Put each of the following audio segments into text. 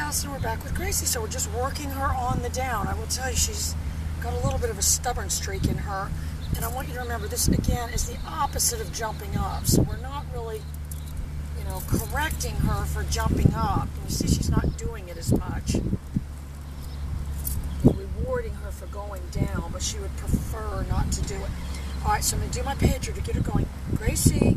house and we're back with Gracie. So we're just working her on the down. I will tell you, she's got a little bit of a stubborn streak in her. And I want you to remember, this again is the opposite of jumping up. So we're not really, correcting her for jumping up. You see, she's not doing it as much. We're rewarding her for going down, but she would prefer not to do it. All right, so I'm going to do my pager to get her going. Gracie.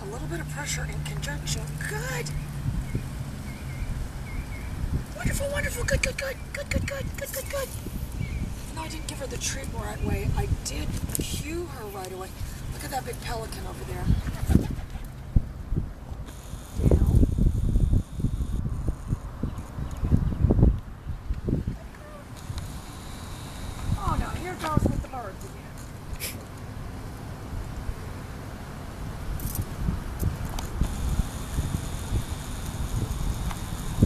A little bit of pressure in conjunction. Good. Wonderful, wonderful. Good, good, good. Good, good, good. Good, good, good. No, I didn't give her the treat right away. I did cue her right away. Look at that big pelican over there. Down. Oh, no. Here goes with the birds again.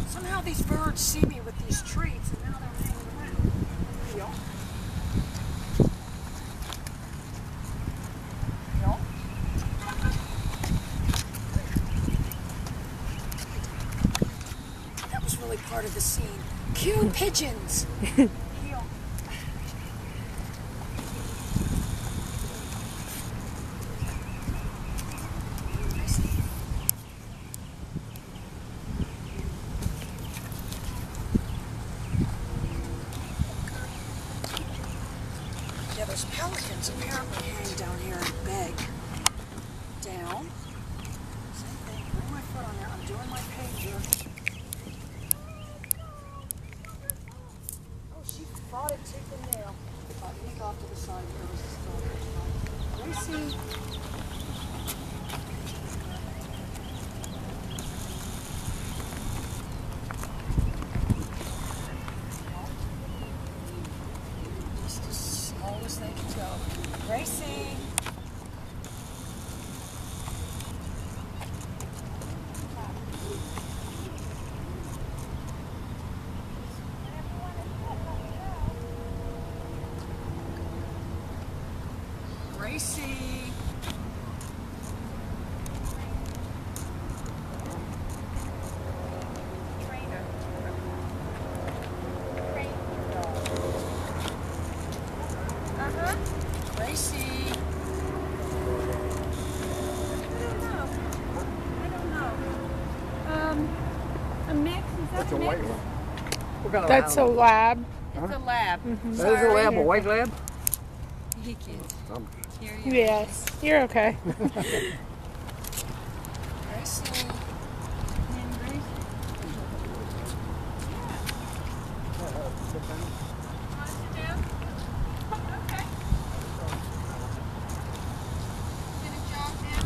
Somehow these birds see me with these treats, and now they're hanging around. Heel. Heel. That was really part of the scene. Cue pigeons. Heel. Yeah, those pelicans apparently hang down here and beg. Down. Same thing. Bring my foot on there. I'm doing my pager. Oh, she fought it tooth and nail. Leave off to the side here. Gracie. As they can go. Gracie. Gracie. Gracie. I don't know. A mix? Is that That's a mix? white one. What kind of That's a animal? lab. It's a lab. Mm-hmm. That is a lab, a white lab? He kids. Here you Yes, you're okay. Gracie.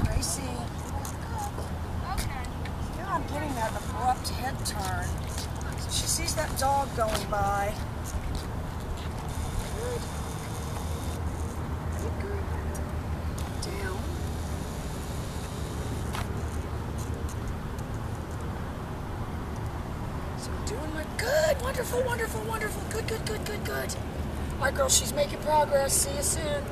Gracie. Now I'm getting that abrupt head turn. So she sees that dog going by. Good. Good, good. Down. So I'm doing my good. Wonderful, wonderful, wonderful. Good, good, good, good, good. All right, girls, she's making progress. See you soon.